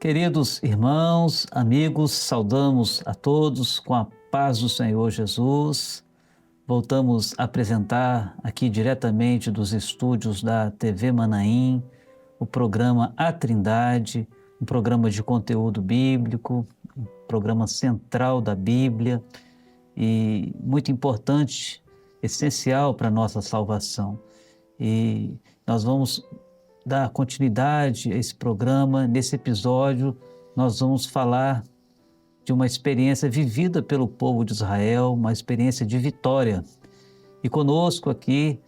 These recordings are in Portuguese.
Queridos irmãos, amigos, saudamos a todos com a paz do Senhor Jesus. Voltamos a apresentar aqui diretamente dos estúdios da TV Manaim o programa A Trindade, um programa de conteúdo bíblico, um programa central da Bíblia e muito importante, essencial para a nossa salvação. E nós vamos dar continuidade a esse programa. Nesse episódio, nós vamos falar de uma experiência vivida pelo povo de Israel, uma experiência de vitória. E conosco aqui,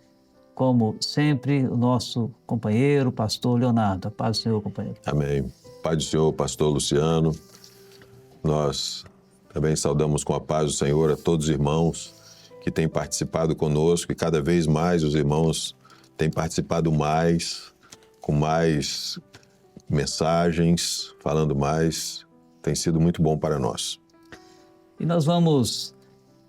como sempre, o nosso companheiro, pastor Leonardo. A paz do Senhor, companheiro. Amém. Paz do Senhor, pastor Luciano. Nós também saudamos com a paz do Senhor a todos os irmãos que têm participado conosco e cada vez mais os irmãos têm participado mais, com mais mensagens, falando mais. Tem sido muito bom para nós. E nós vamos,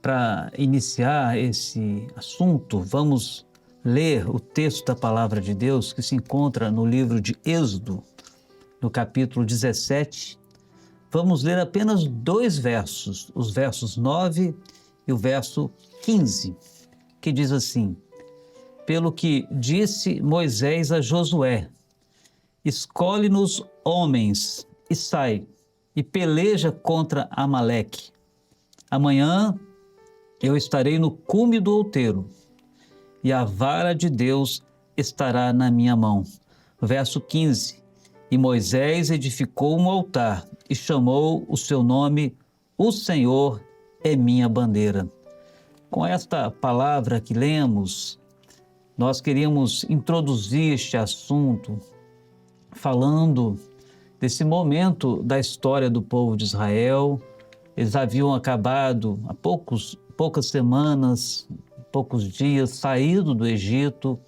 para iniciar esse assunto, vamos ler o texto da Palavra de Deus que se encontra no livro de Êxodo, no capítulo 17. Vamos ler apenas 2 versos, os versos 9 e o verso 15, que diz assim: Pelo que disse Moisés a Josué, escolhe-nos homens e sai, e peleja contra Amaleque. Amanhã eu estarei no cume do outeiro, e a vara de Deus estará na minha mão. Verso 15. E Moisés edificou um altar e chamou o seu nome, O Senhor é minha bandeira. Com esta palavra que lemos, nós queríamos introduzir este assunto falando desse momento da história do povo de Israel. Eles haviam acabado há poucas semanas, poucos dias, saído do Egito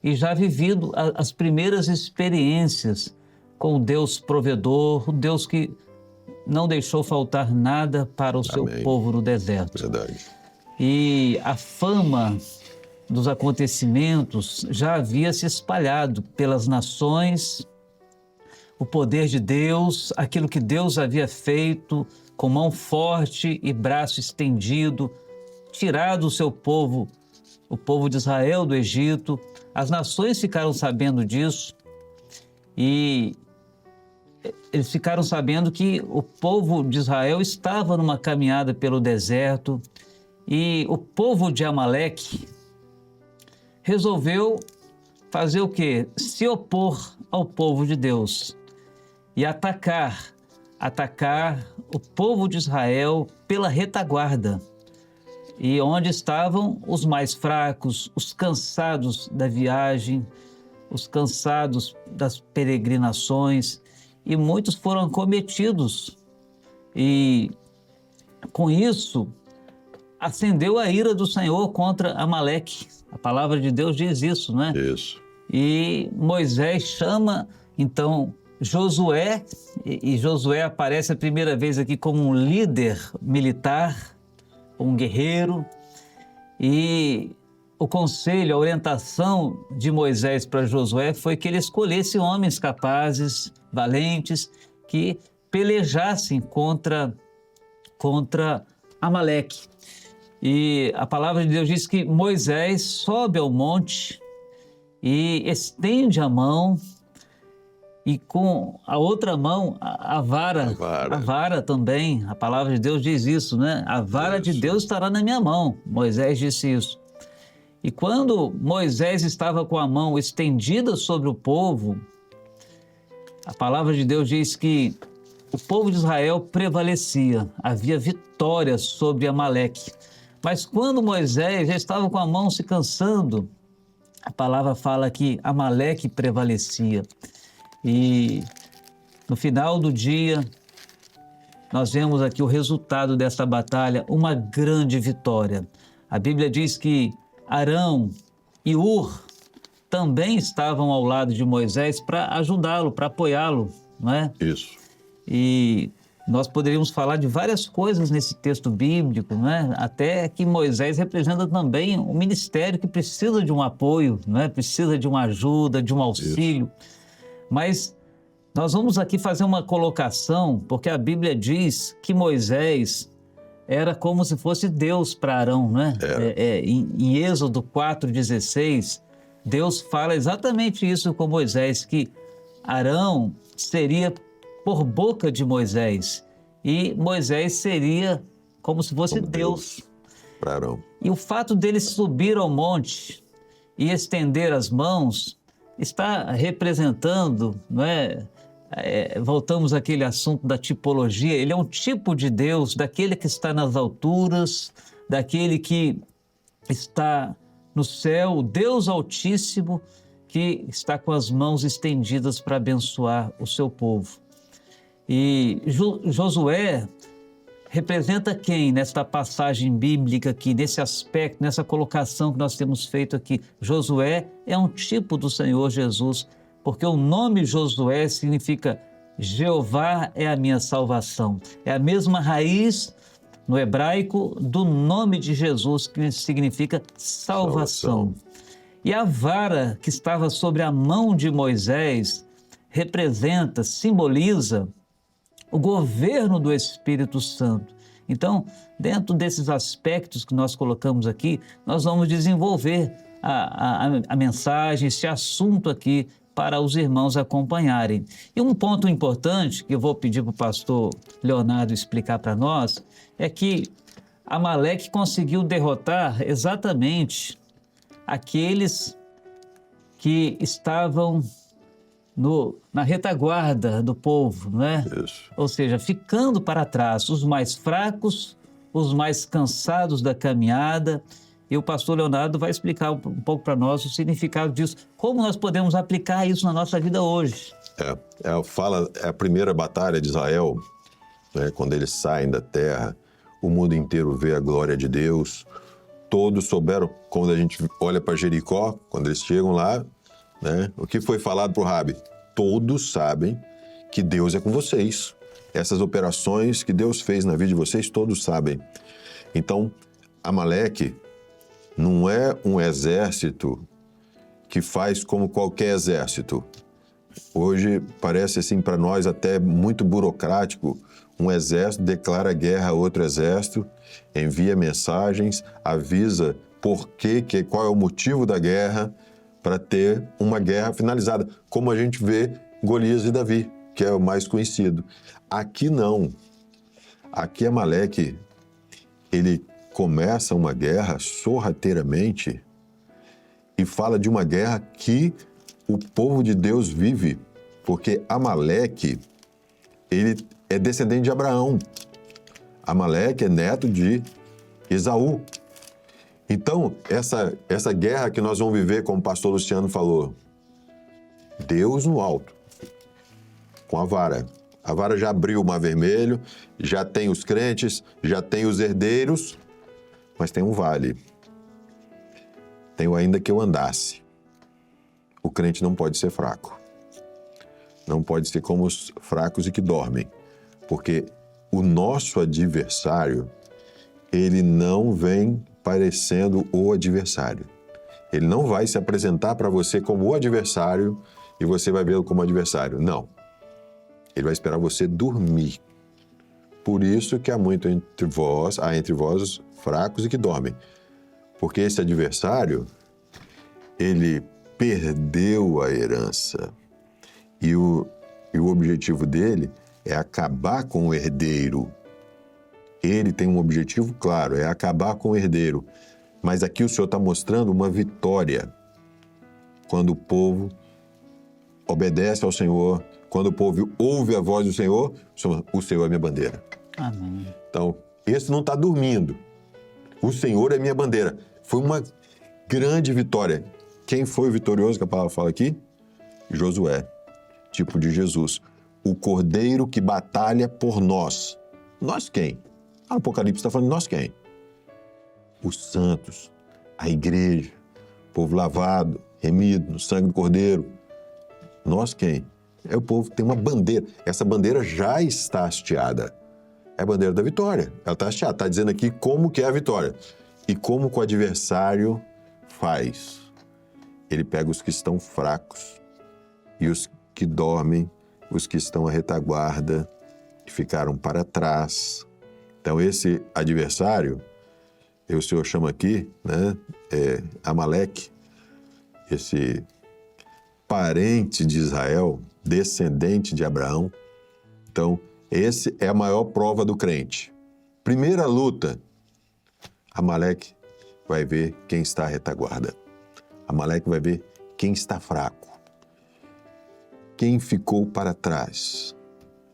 e já vivido as primeiras experiências com o Deus provedor, o Deus que não deixou faltar nada para o seu povo no deserto. Verdade. E a fama dos acontecimentos já havia se espalhado pelas nações, o poder de Deus, aquilo que Deus havia feito com mão forte e braço estendido, tirado o seu povo, o povo de Israel do Egito. As nações ficaram sabendo disso e eles ficaram sabendo que o povo de Israel estava numa caminhada pelo deserto e o povo de Amaleque resolveu fazer o quê? Se opor ao povo de Deus e atacar o povo de Israel pela retaguarda, e onde estavam os mais fracos, os cansados da viagem, os cansados das peregrinações, e muitos foram acometidos. E com isso acendeu a ira do Senhor contra Amaleque. A palavra de Deus diz isso, né? Isso. E Moisés chama então Josué, e Josué aparece a primeira vez aqui como um líder militar, um guerreiro, e o conselho, a orientação de Moisés para Josué foi que ele escolhesse homens capazes, valentes, que pelejassem contra Amaleque. E a palavra de Deus diz que Moisés sobe ao monte e estende a mão, e com a outra mão, a vara também. A palavra de Deus diz isso, né? A vara de Deus estará na minha mão. Moisés disse isso. E quando Moisés estava com a mão estendida sobre o povo, a palavra de Deus diz que o povo de Israel prevalecia, havia vitória sobre Amaleque. Mas quando Moisés já estava com a mão se cansando, a palavra fala que Amaleque prevalecia. E no final do dia, nós vemos aqui o resultado dessa batalha, uma grande vitória. A Bíblia diz que Arão e Hur também estavam ao lado de Moisés para ajudá-lo, para apoiá-lo, não é? Isso. E nós poderíamos falar de várias coisas nesse texto bíblico, não é? Até que Moisés representa também um ministério que precisa de um apoio, não é? Precisa de uma ajuda, de um auxílio. Mas Nós vamos aqui fazer uma colocação, porque a Bíblia diz que Moisés era como se fosse Deus para Arão, né? Em Êxodo 4,16, Deus fala exatamente isso com Moisés, que Arão seria por boca de Moisés e Moisés seria como se fosse Deus para Arão. E o fato dele subir ao monte e estender as mãos está representando, não é? Voltamos àquele assunto da tipologia, ele é um tipo de Deus, daquele que está nas alturas, daquele que está no céu, o Deus Altíssimo, que está com as mãos estendidas para abençoar o seu povo. E Josué representa quem nesta passagem bíblica aqui, nesse aspecto, nessa colocação que nós temos feito aqui? Josué é um tipo do Senhor Jesus, porque o nome Josué significa Jeová é a minha salvação. É a mesma raiz no hebraico do nome de Jesus, que significa salvação. E a vara que estava sobre a mão de Moisés representa, simboliza o governo do Espírito Santo. Então, dentro desses aspectos que nós colocamos aqui, nós vamos desenvolver a mensagem, esse assunto aqui, para os irmãos acompanharem. E um ponto importante que eu vou pedir para o pastor Leonardo explicar para nós é que Amaleque conseguiu derrotar exatamente aqueles que estavam na retaguarda do povo, né? Isso. Ou seja, ficando para trás, os mais fracos, os mais cansados da caminhada. E o pastor Leonardo vai explicar um pouco para nós o significado disso, como nós podemos aplicar isso na nossa vida hoje. É a primeira batalha de Israel, né, quando eles saem da terra, o mundo inteiro vê a glória de Deus, todos souberam, quando a gente olha para Jericó, quando eles chegam lá, né, o que foi falado para o Rabi? Todos sabem que Deus é com vocês. Essas operações que Deus fez na vida de vocês, todos sabem. Então, Amaleque não é um exército que faz como qualquer exército. Hoje parece assim para nós até muito burocrático. Um exército declara guerra a outro exército, envia mensagens, avisa qual é o motivo da guerra para ter uma guerra finalizada, como a gente vê Golias e Davi, que é o mais conhecido. Aqui não. Aqui Amaleque, ele começa uma guerra sorrateiramente e fala de uma guerra que o povo de Deus vive, porque Amaleque, ele é descendente de Abraão. Amaleque é neto de Esaú. Então, essa guerra que nós vamos viver, como o pastor Luciano falou, Deus no alto, com a vara. A vara já abriu o Mar Vermelho, já tem os crentes, já tem os herdeiros, mas tem um vale. Tenho ainda que eu andasse. O crente não pode ser fraco. Não pode ser como os fracos e que dormem. Porque o nosso adversário, ele não vem parecendo o adversário. Ele não vai se apresentar para você como o adversário e você vai vê-lo como adversário. Não. Ele vai esperar você dormir. Por isso que há entre vós fracos e que dormem. Porque esse adversário, ele perdeu a herança. E o objetivo dele é acabar com o herdeiro. Ele tem um objetivo claro, é acabar com o herdeiro. Mas aqui o Senhor está mostrando uma vitória. Quando o povo obedece ao Senhor, quando o povo ouve a voz do Senhor, o Senhor é minha bandeira. Amém. Então, esse não está dormindo. O Senhor é minha bandeira. Foi uma grande vitória. Quem foi o vitorioso que a palavra fala aqui? Josué, tipo de Jesus. O cordeiro que batalha por nós. Nós quem? O Apocalipse está falando de nós quem? Os santos, a igreja, o povo lavado, remido no sangue do cordeiro. Nós quem? É o povo que tem uma bandeira. Essa bandeira já está hasteada. É a bandeira da vitória. Ela está hasteada. Está dizendo aqui como que é a vitória. E como que o adversário faz. Ele pega os que estão fracos e os que dormem, os que estão à retaguarda, que ficaram para trás. Então, esse adversário, o Senhor chama aqui, né, Amaleque, esse parente de Israel, descendente de Abraão. Então, esse é a maior prova do crente. Primeira luta, Amaleque vai ver quem está à retaguarda. Amaleque vai ver quem está fraco. Quem ficou para trás.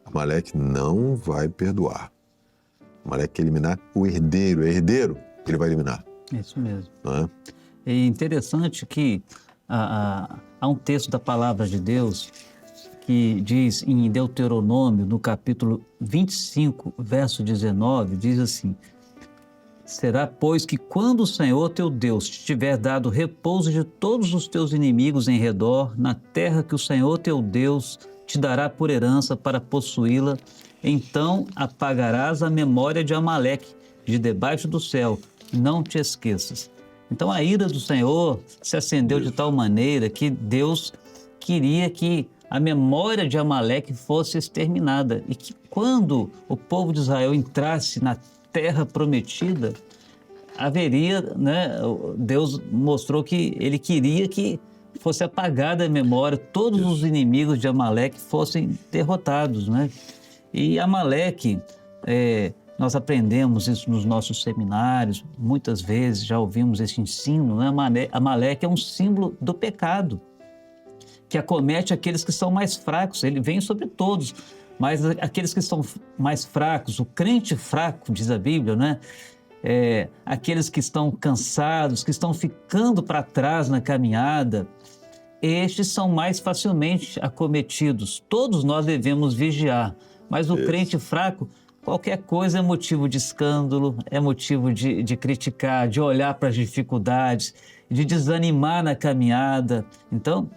Amaleque não vai perdoar. Amaleque quer eliminar o herdeiro. É herdeiro que ele vai eliminar. Isso mesmo. Não é? É interessante que há um texto da palavra de Deus que diz em Deuteronômio, no capítulo 25, verso 19, diz assim: será, pois, que quando o Senhor teu Deus te tiver dado repouso de todos os teus inimigos em redor, na terra que o Senhor teu Deus te dará por herança para possuí-la, então apagarás a memória de Amaleque de debaixo do céu, não te esqueças. Então a ira do Senhor se acendeu de tal maneira que Deus queria que a memória de Amaleque fosse exterminada e que quando o povo de Israel entrasse na terra prometida, haveria, né, Deus mostrou que ele queria que fosse apagada a memória, todos os inimigos de Amaleque fossem derrotados, né? E Amaleque, nós aprendemos isso nos nossos seminários, muitas vezes já ouvimos esse ensino, né? Amaleque é um símbolo do pecado, que acomete aqueles que são mais fracos. Ele vem sobre todos, mas aqueles que são mais fracos, o crente fraco, diz a Bíblia, né? Aqueles que estão cansados, que estão ficando para trás na caminhada, estes são mais facilmente acometidos. Todos nós devemos vigiar, mas o crente fraco, qualquer coisa é motivo de escândalo, é motivo de criticar, de olhar para as dificuldades, de desanimar na caminhada. Então,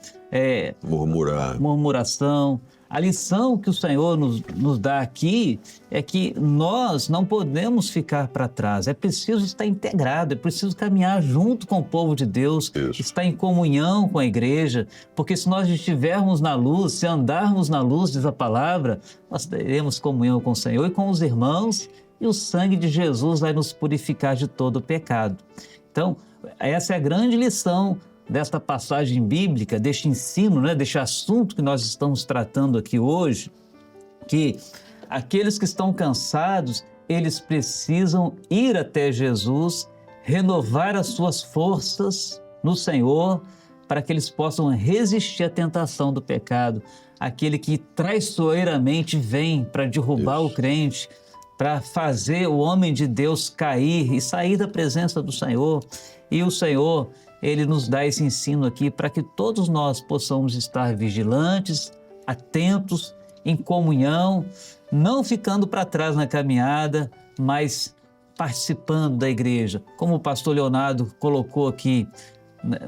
murmuração. A lição que o Senhor nos dá aqui é que nós não podemos ficar para trás. É preciso estar integrado, é preciso caminhar junto com o povo de Deus, estar em comunhão com a igreja, porque se nós estivermos na luz, se andarmos na luz, diz a palavra, nós teremos comunhão com o Senhor e com os irmãos, e o sangue de Jesus vai nos purificar de todo o pecado. Então, essa é a grande lição desta passagem bíblica, deste ensino, né, deste assunto que nós estamos tratando aqui hoje, que aqueles que estão cansados, eles precisam ir até Jesus, renovar as suas forças no Senhor, para que eles possam resistir à tentação do pecado, aquele que traiçoeiramente vem para derrubar o crente, para fazer o homem de Deus cair e sair da presença do Senhor. E o Senhor, Ele nos dá esse ensino aqui para que todos nós possamos estar vigilantes, atentos, em comunhão, não ficando para trás na caminhada, mas participando da igreja. Como o pastor Leonardo colocou aqui,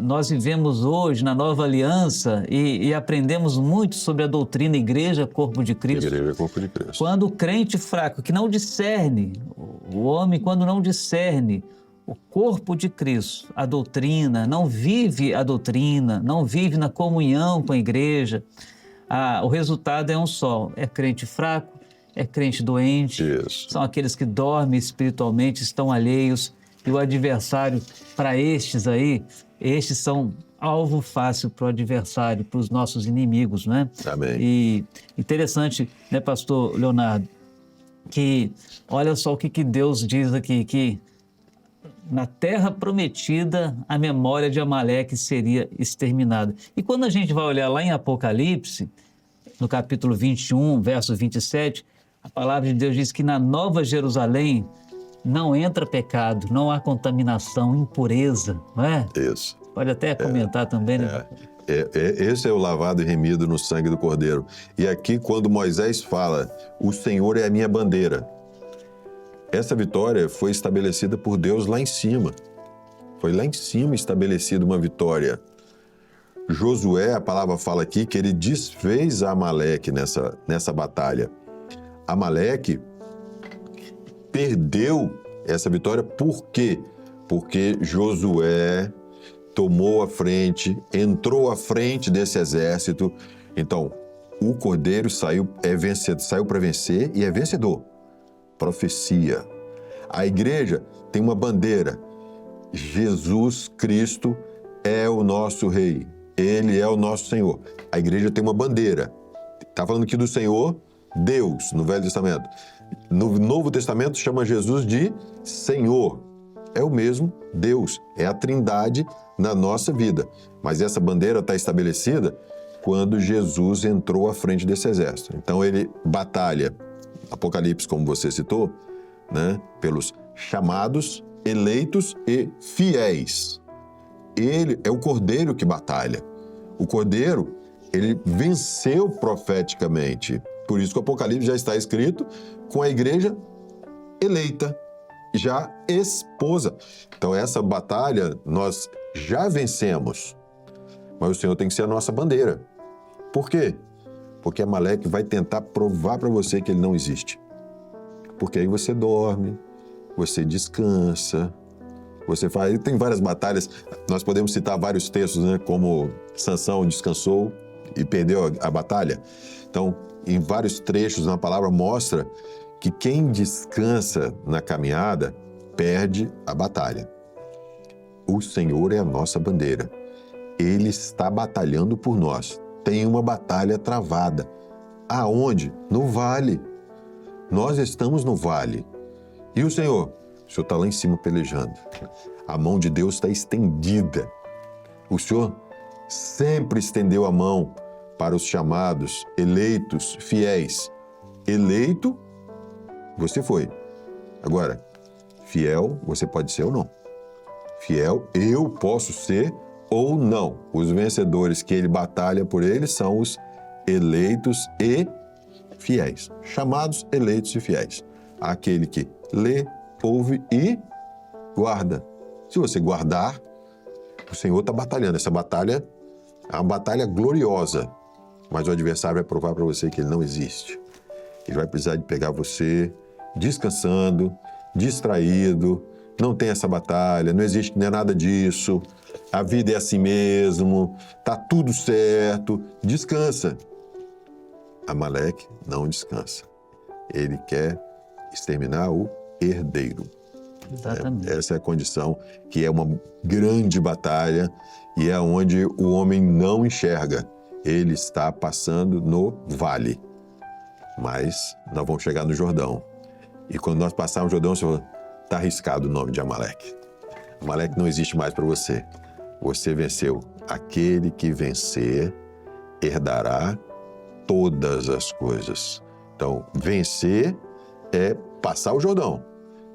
nós vivemos hoje na nova aliança e aprendemos muito sobre a doutrina igreja, corpo de Cristo. Igreja, corpo de Cristo. Quando o crente fraco, que não discerne, o homem quando não discerne o corpo de Cristo, a doutrina, não vive a doutrina, não vive na comunhão com a igreja, o resultado é um só, é crente fraco, é crente doente, são aqueles que dormem espiritualmente, estão alheios, e o adversário, para estes são alvo fácil para o adversário, para os nossos inimigos, né? Amém. E interessante, né, pastor Leonardo, que olha só o que Deus diz aqui, que na terra prometida a memória de Amaleque seria exterminada. E quando a gente vai olhar lá em Apocalipse, no capítulo 21, verso 27, a palavra de Deus diz que na Nova Jerusalém não entra pecado, não há contaminação, impureza, não é? Isso. Pode até comentar também, né? Esse é o lavado e remido no sangue do Cordeiro. E aqui, quando Moisés fala, o Senhor é a minha bandeira, essa vitória foi estabelecida por Deus lá em cima. Foi lá em cima estabelecida uma vitória. Josué, a palavra fala aqui, que ele desfez a Amaleque nessa batalha. Amaleque perdeu essa vitória, por quê? Porque Josué tomou a frente, entrou à frente desse exército. Então, O Cordeiro saiu para vencer e é vencedor. Profecia. A igreja tem uma bandeira. Jesus Cristo é o nosso Rei. Ele é o nosso Senhor. A igreja tem uma bandeira. Está falando aqui do Senhor, Deus, no Velho Testamento. No Novo Testamento chama Jesus de Senhor. É o mesmo Deus, é a Trindade na nossa vida. Mas essa bandeira está estabelecida quando Jesus entrou à frente desse exército. Então ele batalha, Apocalipse, como você citou, né, pelos chamados, eleitos e fiéis. Ele é o Cordeiro que batalha. O Cordeiro, ele venceu profeticamente. Por isso que o Apocalipse já está escrito com a igreja eleita, já esposa. Então essa batalha nós já vencemos, mas o Senhor tem que ser a nossa bandeira. Por quê? Porque Amaleque vai tentar provar para você que ele não existe. Porque aí você dorme, você descansa, você faz... Tem várias batalhas, nós podemos citar vários textos, né? Como Sansão descansou e perdeu a batalha. Então, em vários trechos na palavra mostra que quem descansa na caminhada perde a batalha. O Senhor é a nossa bandeira. Ele está batalhando por nós. Tem uma batalha travada. Aonde? No vale. Nós estamos no vale. E o Senhor está lá em cima pelejando. A mão de Deus está estendida. O Senhor sempre estendeu a mão para os chamados, eleitos, fiéis. Eleito, você foi. Agora, fiel, você pode ser ou não. Fiel, eu posso ser ou não. Os vencedores que ele batalha por eles são os eleitos e fiéis. Chamados, eleitos e fiéis. Aquele que lê, ouve e guarda. Se você guardar, o Senhor está batalhando. Essa batalha é uma batalha gloriosa. Mas o adversário vai provar para você que ele não existe. Ele vai precisar de pegar você descansando, distraído. Não tem essa batalha, não existe nada disso. A vida é assim mesmo, tá tudo certo. Descansa. Amaleque não descansa. Ele quer exterminar o herdeiro. Exatamente. Essa é a condição, que é uma grande batalha e é onde o homem não enxerga. Ele está passando no vale. Mas nós vamos chegar no Jordão. E quando nós passarmos no Jordão, o Senhor, está arriscado o nome de Amaleque. Amaleque não existe mais para você. Você venceu. Aquele que vencer herdará todas as coisas. Então, vencer é passar o Jordão.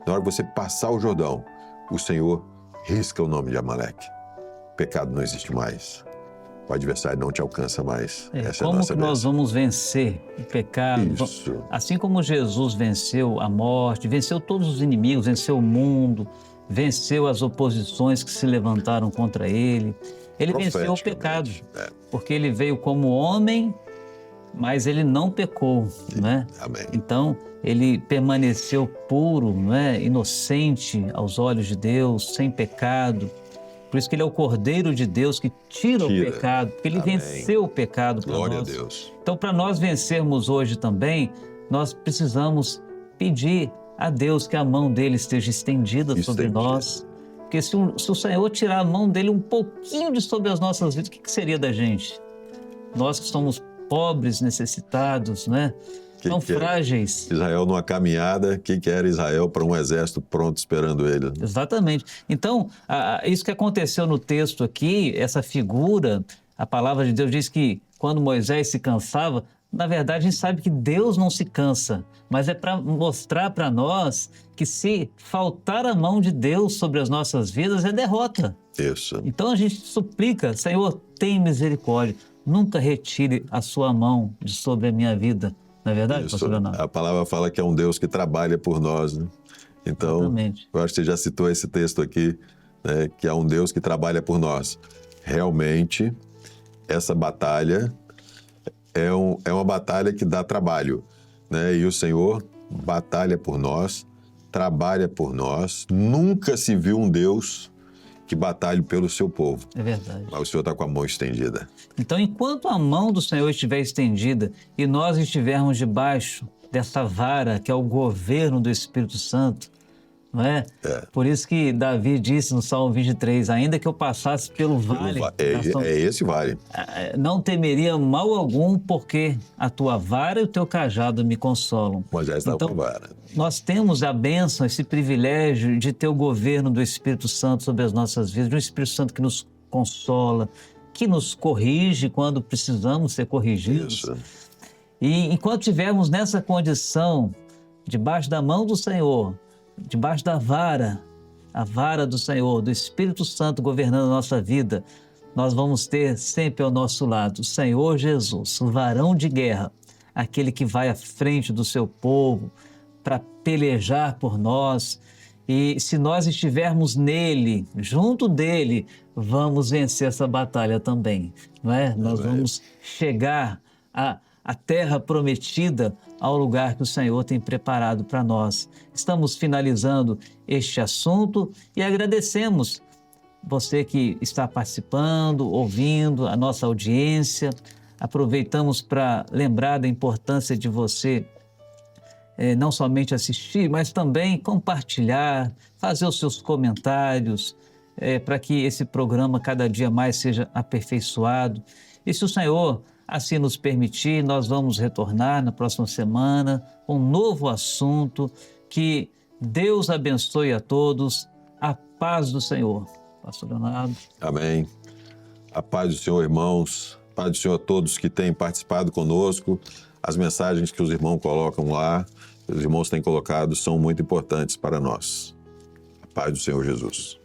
Na hora que você passar o Jordão, o Senhor risca o nome de Amaleque. Pecado não existe mais. O adversário não te alcança mais. Essa como é a nossa que nós vamos vencer o pecado? Isso. Assim como Jesus venceu a morte, venceu todos os inimigos, venceu o mundo, venceu as oposições que se levantaram contra ele. Ele venceu o pecado, porque ele veio como homem, mas ele não pecou, né? Amém. Então, ele permaneceu puro, né? Inocente aos olhos de Deus, sem pecado. Por isso que ele é o Cordeiro de Deus que tira o pecado, porque ele venceu o pecado para nós. Glória a Deus. Então, para nós vencermos hoje também, nós precisamos pedir a Deus que a mão dele esteja estendida sobre nós. Porque se o Senhor tirar a mão dele um pouquinho de sobre as nossas vidas, o que seria da gente? Nós que somos pobres, necessitados, né? Tão frágeis. Israel numa caminhada, o que era Israel para um exército pronto esperando ele? Exatamente. Então, isso que aconteceu no texto aqui, essa figura, a palavra de Deus diz que quando Moisés se cansava, na verdade a gente sabe que Deus não se cansa, mas é para mostrar para nós que se faltar a mão de Deus sobre as nossas vidas é derrota. Isso. Então a gente suplica, Senhor, tem misericórdia, nunca retire a sua mão de sobre a minha vida. Não é verdade, pastor Leonardo? A palavra fala que é um Deus que trabalha por nós, né? Então, exatamente. Eu acho que você já citou esse texto aqui, né, que é um Deus que trabalha por nós. Realmente, essa batalha é uma batalha que dá trabalho, né? E o Senhor batalha por nós, trabalha por nós. Nunca se viu um Deus que batalhe pelo seu povo. É verdade. Mas o Senhor está com a mão estendida. Então, enquanto a mão do Senhor estiver estendida e nós estivermos debaixo dessa vara, que é o governo do Espírito Santo, não é? Por isso que Davi disse no Salmo 23, ainda que eu passasse pelo vale... É esse vale. Não temeria mal algum, porque a tua vara e o teu cajado me consolam. Moisés estava com a vara. Nós temos a bênção, esse privilégio de ter o governo do Espírito Santo sobre as nossas vidas, de um Espírito Santo que nos consola, que nos corrige quando precisamos ser corrigidos. Isso. E enquanto estivermos nessa condição, debaixo da mão do Senhor, debaixo da vara, a vara do Senhor, do Espírito Santo governando a nossa vida, nós vamos ter sempre ao nosso lado o Senhor Jesus, o varão de guerra, aquele que vai à frente do seu povo para pelejar por nós. E se nós estivermos nele, junto dele, vamos vencer essa batalha também, não é? Nós vamos chegar à terra prometida, ao lugar que o Senhor tem preparado para nós. Estamos finalizando este assunto e agradecemos você que está participando, ouvindo, a nossa audiência. Aproveitamos para lembrar da importância de você não somente assistir, mas também compartilhar, fazer os seus comentários, para que esse programa cada dia mais seja aperfeiçoado. E se o Senhor assim nos permitir, nós vamos retornar na próxima semana com um novo assunto. Que Deus abençoe a todos. A paz do Senhor. Pastor Leonardo. Amém. A paz do Senhor, irmãos. A paz do Senhor a todos que têm participado conosco. As mensagens que os irmãos colocam lá, os irmãos têm colocado, são muito importantes para nós. A paz do Senhor Jesus.